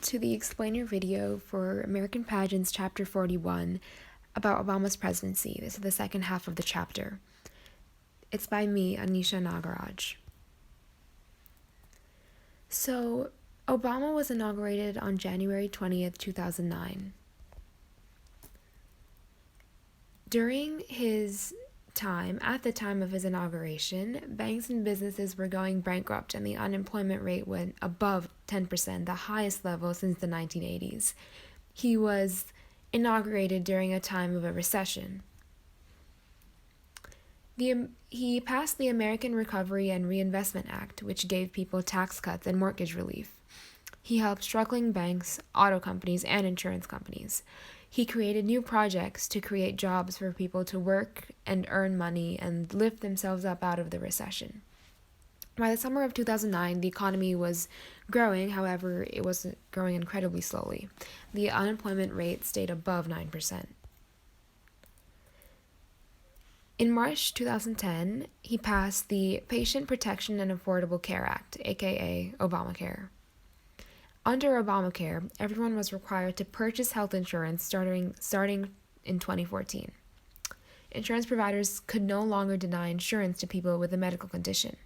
to the explainer video for American Pageants Chapter 41 about Obama's presidency. This is the second half of the chapter. It's by me, Anisha Nagaraj. So, Obama was inaugurated on January 20th, 2009. During his time, at the time of his inauguration, banks and businesses were going bankrupt and the unemployment rate went above 10%, the highest level since the 1980s. He was inaugurated during a time of a recession. He passed the American Recovery and Reinvestment Act, which gave people tax cuts and mortgage relief. He helped struggling banks, auto companies, and insurance companies. He created new projects to create jobs for people to work and earn money and lift themselves up out of the recession. By the summer of 2009, the economy was growing, however, it was growing incredibly slowly. The unemployment rate stayed above 9%. In March 2010, he passed the Patient Protection and Affordable Care Act, aka Obamacare. Under Obamacare, everyone was required to purchase health insurance starting in 2014. Insurance providers could no longer deny insurance to people with a medical condition.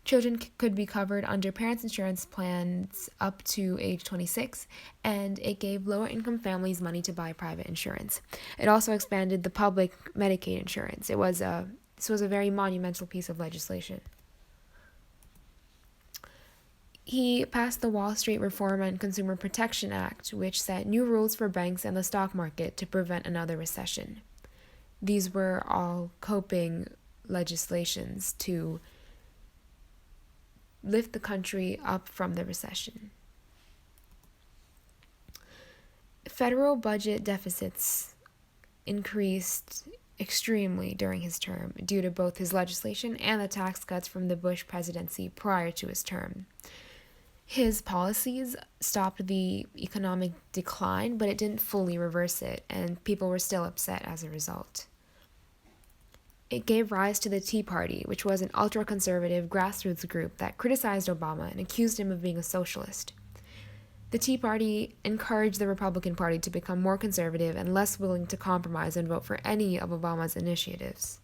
Children could be covered under parents' insurance plans up to age 26, and it gave lower-income families money to buy private insurance. It also expanded the public Medicaid insurance. This was a very monumental piece of legislation. He passed the Wall Street Reform and Consumer Protection Act, which set new rules for banks and the stock market to prevent another recession. These were all coping legislations to lift the country up from the recession. Federal budget deficits increased extremely during his term due to both his legislation and the tax cuts from the Bush presidency prior to his term. His policies stopped the economic decline, but it didn't fully reverse it, and people were still upset as a result. It gave rise to the Tea Party, which was an ultra-conservative grassroots group that criticized Obama and accused him of being a socialist. The Tea Party encouraged the Republican Party to become more conservative and less willing to compromise and vote for any of Obama's initiatives.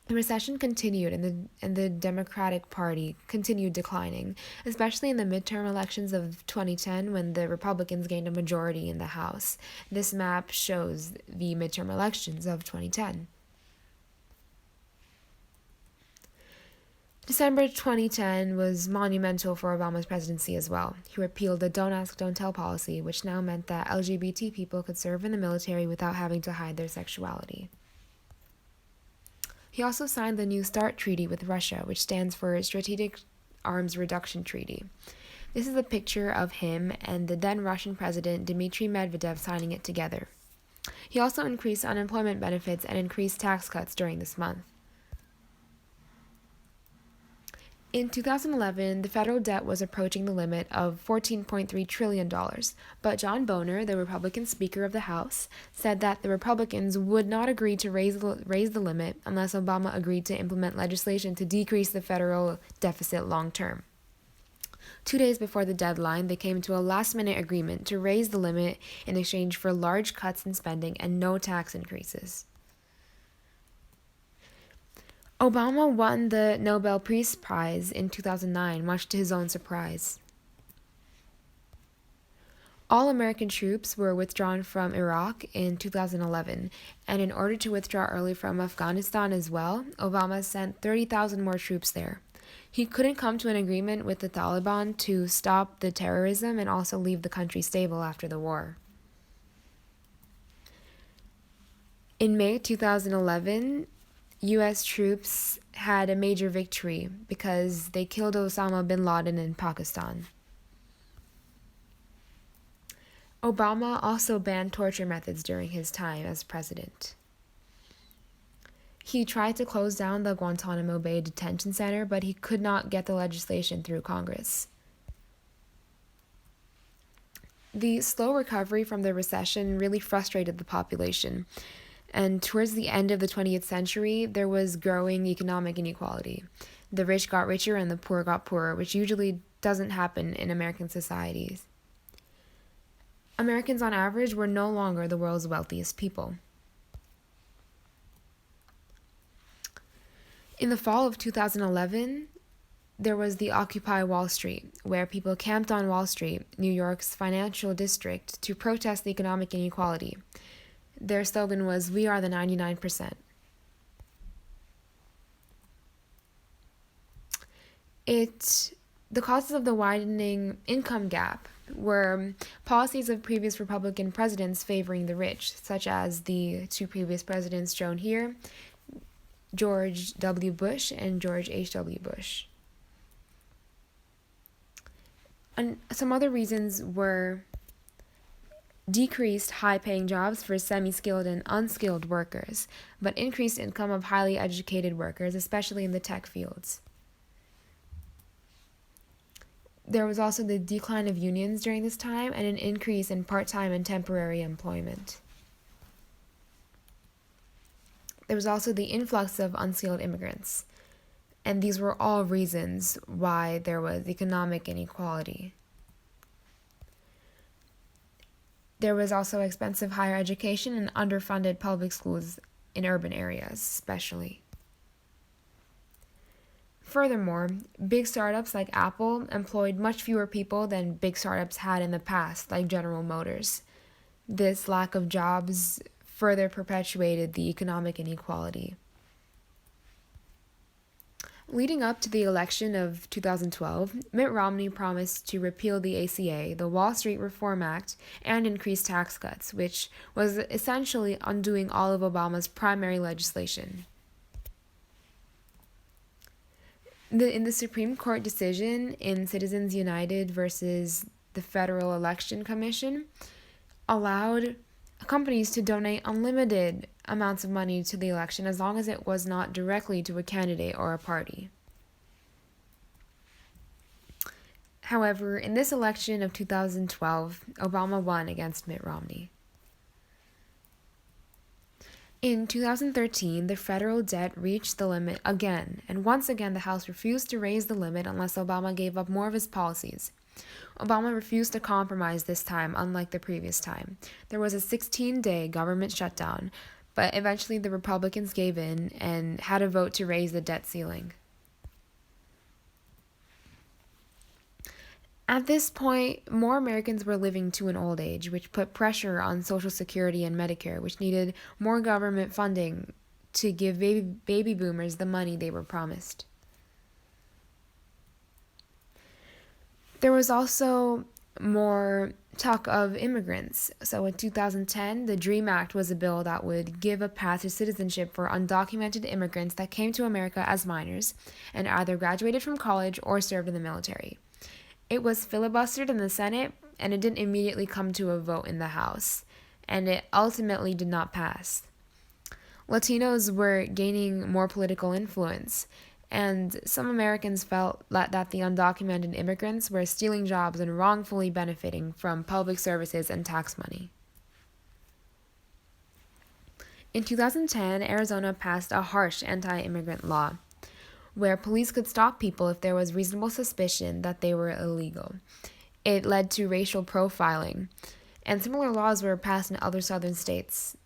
The recession continued and the Democratic Party continued declining, especially in the midterm elections of 2010 when the Republicans gained a majority in the House. This map shows the midterm elections of 2010. December 2010 was monumental for Obama's presidency as well. He repealed the Don't Ask, Don't Tell policy, which now meant that LGBT people could serve in the military without having to hide their sexuality. He also signed the New START Treaty with Russia, which stands for Strategic Arms Reduction Treaty. This is a picture of him and the then Russian President Dmitry Medvedev signing it together. He also increased unemployment benefits and increased tax cuts during this month. In 2011, the federal debt was approaching the limit of $14.3 trillion, but John Boehner, the Republican Speaker of the House, said that the Republicans would not agree to raise the limit unless Obama agreed to implement legislation to decrease the federal deficit long term. 2 days before the deadline, they came to a last-minute agreement to raise the limit in exchange for large cuts in spending and no tax increases. Obama won the Nobel Peace Prize in 2009, much to his own surprise. All American troops were withdrawn from Iraq in 2011, and in order to withdraw early from Afghanistan as well, Obama sent 30,000 more troops there. He couldn't come to an agreement with the Taliban to stop the terrorism and also leave the country stable after the war. In May 2011, U.S. troops had a major victory because they killed Osama bin Laden in Pakistan. Obama also banned torture methods during his time as president. He tried to close down the Guantanamo Bay Detention Center, but he could not get the legislation through Congress. The slow recovery from the recession really frustrated the population. And towards the end of the 20th century, there was growing economic inequality. The rich got richer and the poor got poorer, which usually doesn't happen in American societies. Americans on average were no longer the world's wealthiest people. In the fall of 2011, there was the Occupy Wall Street, where people camped on Wall Street, New York's financial district, to protest the economic inequality. Their slogan was, "We are the 99%. The causes of the widening income gap were policies of previous Republican presidents favoring the rich, such as the two previous presidents shown here, George W. Bush and George H.W. Bush. And some other reasons were decreased high-paying jobs for semi-skilled and unskilled workers, but increased income of highly educated workers, especially in the tech fields. There was also the decline of unions during this time and an increase in part-time and temporary employment. There was also the influx of unskilled immigrants, and these were all reasons why there was economic inequality. There was also expensive higher education and underfunded public schools in urban areas, especially. Furthermore, big startups like Apple employed much fewer people than big startups had in the past, like General Motors. This lack of jobs further perpetuated the economic inequality. Leading up to the election of 2012, Mitt Romney promised to repeal the ACA, the Wall Street Reform Act, and increase tax cuts, which was essentially undoing all of Obama's primary legislation. In the Supreme Court decision in Citizens United versus the Federal Election Commission, allowed companies to donate unlimited amounts of money to the election as long as it was not directly to a candidate or a party. However, in this election of 2012, Obama won against Mitt Romney. In 2013, the federal debt reached the limit again, and once again the House refused to raise the limit unless Obama gave up more of his policies. Obama refused to compromise this time, unlike the previous time. There was a 16-day government shutdown, but eventually the Republicans gave in and had a vote to raise the debt ceiling. At this point, more Americans were living to an old age, which put pressure on Social Security and Medicare, which needed more government funding to give baby boomers the money they were promised. There was also more talk of immigrants. So in 2010, the DREAM Act was a bill that would give a path to citizenship for undocumented immigrants that came to America as minors and either graduated from college or served in the military. It was filibustered in the Senate, and it didn't immediately come to a vote in the House, and it ultimately did not pass. Latinos were gaining more political influence, and some Americans felt that the undocumented immigrants were stealing jobs and wrongfully benefiting from public services and tax money. In 2010, Arizona passed a harsh anti-immigrant law, where police could stop people if there was reasonable suspicion that they were illegal. It led to racial profiling, and similar laws were passed in other southern states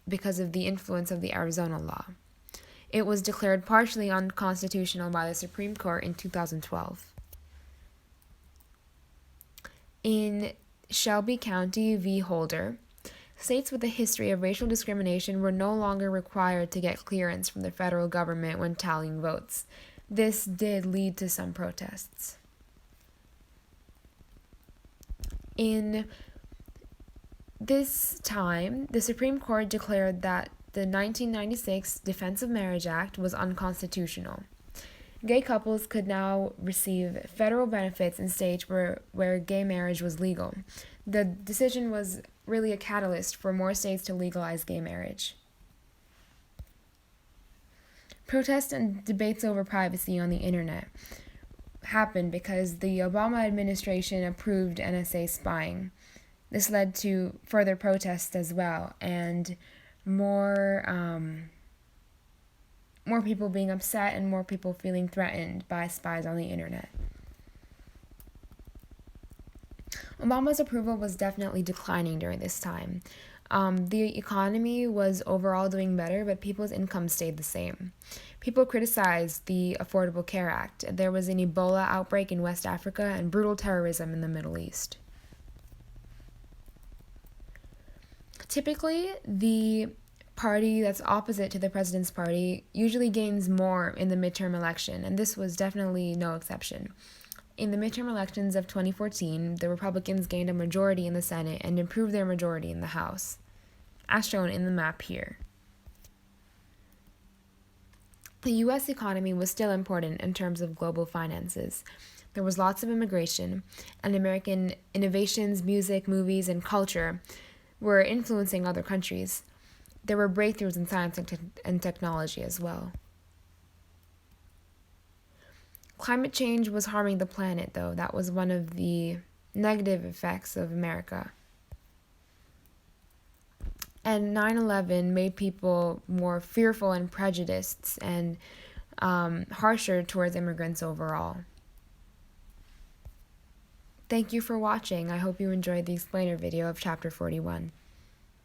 because of the influence of the Arizona law. It was declared partially unconstitutional by the Supreme Court in 2012. In Shelby County v. Holder, states with a history of racial discrimination were no longer required to get clearance from the federal government when tallying votes. This did lead to some protests. In this time, the Supreme Court declared that the 1996 Defense of Marriage Act was unconstitutional. Gay couples could now receive federal benefits in states where gay marriage was legal. The decision was really a catalyst for more states to legalize gay marriage. Protests and debates over privacy on the internet happened because the Obama administration approved NSA spying. This led to further protests as well, and more people being upset and more people feeling threatened by spies on the internet. Obama's approval was definitely declining during this time. The economy was overall doing better, but people's income stayed the same. People criticized the Affordable Care Act. There was an Ebola outbreak in West Africa and brutal terrorism in the Middle East. Typically, the party that's opposite to the president's party usually gains more in the midterm election, and this was definitely no exception. In the midterm elections of 2014, the Republicans gained a majority in the Senate and improved their majority in the House, as shown in the map here. The U.S. economy was still important in terms of global finances. There was lots of immigration, and American innovations, music, movies, and culture were influencing other countries. There were breakthroughs in science and technology as well. Climate change was harming the planet, though. That was one of the negative effects of America. And 9/11 made people more fearful and prejudiced and harsher towards immigrants overall. Thank you for watching. I hope you enjoyed the explainer video of Chapter 41.